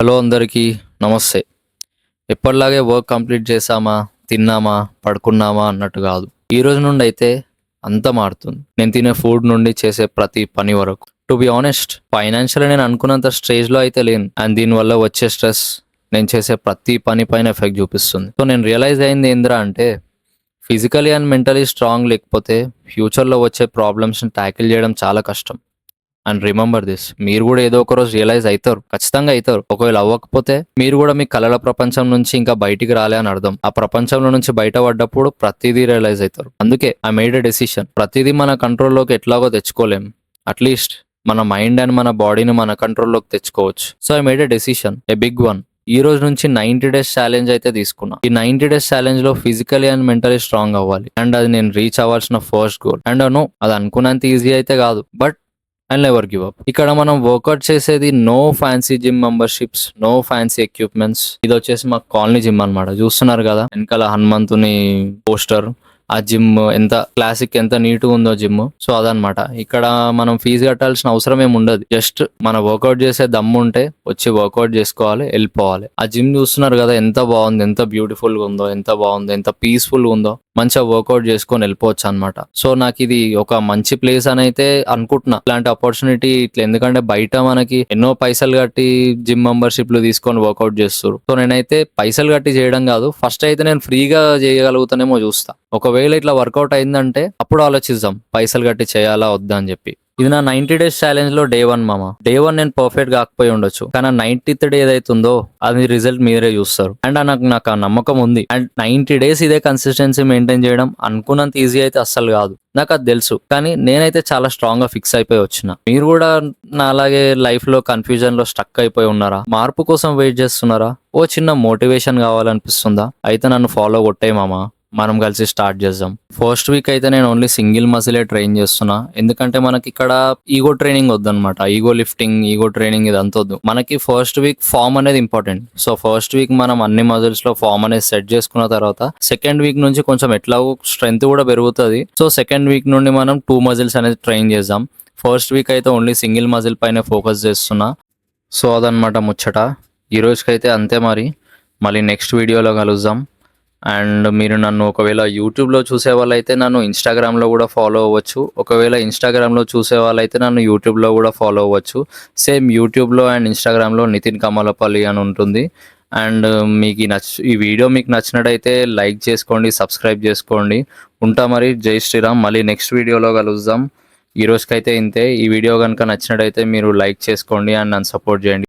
Hello అందరికీ నమస్తే. ఎప్పటిలాగే వర్క్ కంప్లీట్ చేసామా, తిన్నామా, పడుకున్నామా అన్నట్టు కాదు. ఈ రోజు నుండి అయితే అంతా మారుతుంది. నేను తినే ఫుడ్ నుండి చేసే ప్రతి పని వరకు. టు బి ఆనెస్ట్, ఫైనాన్షియల్ నేను అనుకున్నంత స్టేజ్లో అయితే లేను. అండ్ దీనివల్ల వచ్చే స్ట్రెస్ నేను చేసే ప్రతి పని పైన ఎఫెక్ట్ చూపిస్తుంది. సో నేను రియలైజ్ అయింది ఏందిరా అంటే, ఫిజికలీ అండ్ మెంటలీ స్ట్రాంగ్ లేకపోతే ఫ్యూచర్లో వచ్చే ప్రాబ్లమ్స్ని ట్యాకిల్ చేయడం చాలా కష్టం. అండ్ రిమెంబర్ దిస్, మీరు కూడా ఏదో ఒక రోజు రియలైజ్ అవుతారు, ఖచ్చితంగా అవుతారు. ఒకవేళ అవ్వకపోతే మీరు కూడా మీ కలల ప్రపంచం నుంచి ఇంకా బయటికి రాలే అని అర్థం. ఆ ప్రపంచంలో నుంచి బయటపడ్డప్పుడు ప్రతిదీ రియలైజ్ అవుతారు. అందుకే ఐ మేడ్ ఎ డెసిషన్. ప్రతిదీ మన కంట్రోల్లోకి ఎట్లాగో తెచ్చుకోలేం, అట్లీస్ట్ మన మైండ్ అండ్ మన బాడీని మన కంట్రోల్లోకి తెచ్చుకోవచ్చు. So I made a decision, a big one. ఈ రోజు నుంచి 90 డేస్ ఛాలెంజ్ అయితే తీసుకున్నా. ఈ 90 డేస్ ఛాలెంజ్ లో ఫిజికలీ అండ్ మెంటలీ స్ట్రాంగ్ అవ్వాలి. అండ్ అది నేను రీచ్ అవ్వాల్సిన ఫస్ట్ గోల్. అండ్ నో, అది అనుకున్నంత ఈజీ అయితే కాదు, but and never give up. ఇక్కడ మనం వర్కౌట్ చేసేది no fancy gym memberships, no fancy equipments. ఇది వచ్చేసి మా కాలనీ జిమ్ అన్నమాట. చూస్తున్నారు కదా వెనకాల హనుమంతుని పోస్టర్. ఆ జిమ్ ఎంత క్లాసిక్, ఎంత నీట్గా ఉందో జిమ్. సో అదనమాట. ఇక్కడ మనం ఫీజు కట్టాల్సిన అవసరం ఏమి ఉండదు. జస్ట్ మన వర్కౌట్ చేసే దమ్ము ఉంటే వచ్చి వర్కౌట్ చేసుకోవాలి, వెళ్ళిపోవాలి. ఆ జిమ్ చూస్తున్నారు కదా ఎంత బాగుంది, ఎంత బ్యూటిఫుల్ గా ఉందో, ఎంత బాగుందో, ఎంత పీస్ఫుల్ గా ఉందో. మంచిగా వర్కౌట్ చేసుకొని వెళ్ళిపోవచ్చు అనమాట. సో నాకు ఇది ఒక మంచి ప్లేస్ అని అయితే అనుకుంటున్నా. ఇలాంటి ఆపర్చునిటీ ఇట్లా, ఎందుకంటే బయట మనకి ఎన్నో పైసలు కట్టి జిమ్ మెంబర్షిప్లు తీసుకొని వర్కౌట్ చేస్తారు. సో నేనైతే పైసలు కట్టి చేయడం కాదు, ఫస్ట్ అయితే నేను ఫ్రీగా చేయగలుగుతానేమో చూస్తా. ఒకవేళ ఇట్లా వర్కౌట్ అయిందంటే అప్పుడు ఆలోచిద్దాం పైసలు కట్టి చేయాలా వద్దా అని చెప్పి. ఇది నా 90 డేస్ ఛాలెంజ్ లో డే 1 మామ. డే 1 నేను పర్ఫెక్ట్ కాకపోయి ఉండొచ్చు, కానీ 90th డే ఏదైతుందో అది రిజల్ట్ మీరే చూస్తారు. అండ్ నాకు ఆ నమ్మకం ఉంది. అండ్ 90 డేస్ ఇదే కన్సిస్టెన్సీ మెయింటైన్ చేయడం అనుకున్నంత ఈజీ అయితే అస్సలు కాదు, నాకు అది తెలుసు. కానీ నేనైతే చాలా స్ట్రాంగ్ గా ఫిక్స్ అయిపోయి వచ్చిన. మీరు కూడా నా అలాగే లైఫ్ లో కన్ఫ్యూజన్ లో స్టక్ అయిపోయి ఉన్నారా? మార్పు కోసం వెయిట్ చేస్తున్నారా? ఓ చిన్న మోటివేషన్ కావాలనిపిస్తుందా? అయితే నన్ను ఫాలో కొట్టే మామ, మనం కలిసి స్టార్ట్ చేద్దాం. ఫస్ట్ వీక్ అయితే నేను ఓన్లీ సింగిల్ మసిలే ట్రైన్ చేస్తున్నా. ఎందుకంటే మనకి ఇక్కడ ఈగో ట్రైనింగ్ వద్దనమాట. ఈగో లిఫ్టింగ్, ఈగో ట్రైనింగ్ ఇదంతా వద్దు మనకి. ఫస్ట్ వీక్ ఫామ్ అనేది ఇంపార్టెంట్. సో ఫస్ట్ వీక్ మనం అన్ని మజిల్స్ లో ఫామ్ అనేది సెట్ చేసుకున్న తర్వాత సెకండ్ వీక్ నుంచి కొంచెం ఎట్లాగో స్ట్రెంత్ కూడా పెరుగుతుంది. సో సెకండ్ వీక్ నుండి మనం 2 మజిల్స్ అనేది ట్రైన్ చేద్దాం. ఫస్ట్ వీక్ అయితే ఓన్లీ సింగిల్ మజిల్ పైన ఫోకస్ చేస్తున్నా. సో అదనమాట ముచ్చట. ఈ రోజుకైతే అంతే. మరి మళ్ళీ నెక్స్ట్ వీడియోలో కలుద్దాం. అండ్ మీరు నన్ను ఒకవేళ యూట్యూబ్లో చూసే వాళ్ళైతే నన్ను ఇన్స్టాగ్రామ్లో కూడా ఫాలో అవ్వచ్చు. ఒకవేళ ఇన్స్టాగ్రామ్లో చూసే వాళ్ళైతే నన్ను యూట్యూబ్లో కూడా ఫాలో అవ్వచ్చు. సేమ్ యూట్యూబ్లో అండ్ ఇన్స్టాగ్రామ్లో నితిన్ కమలపల్లి అని ఉంటుంది. అండ్ మీకు ఈ వీడియో మీకు నచ్చినట్టయితే లైక్ చేసుకోండి, సబ్స్క్రైబ్ చేసుకోండి. ఉంటా మరి. జై శ్రీరామ్. మళ్ళీ నెక్స్ట్ వీడియోలో కలుద్దాం. ఈ రోజుకైతే ఇంతే. ఈ వీడియో కనుక నచ్చినట్టయితే మీరు లైక్ చేసుకోండి అండ్ నన్ను సపోర్ట్ చేయండి.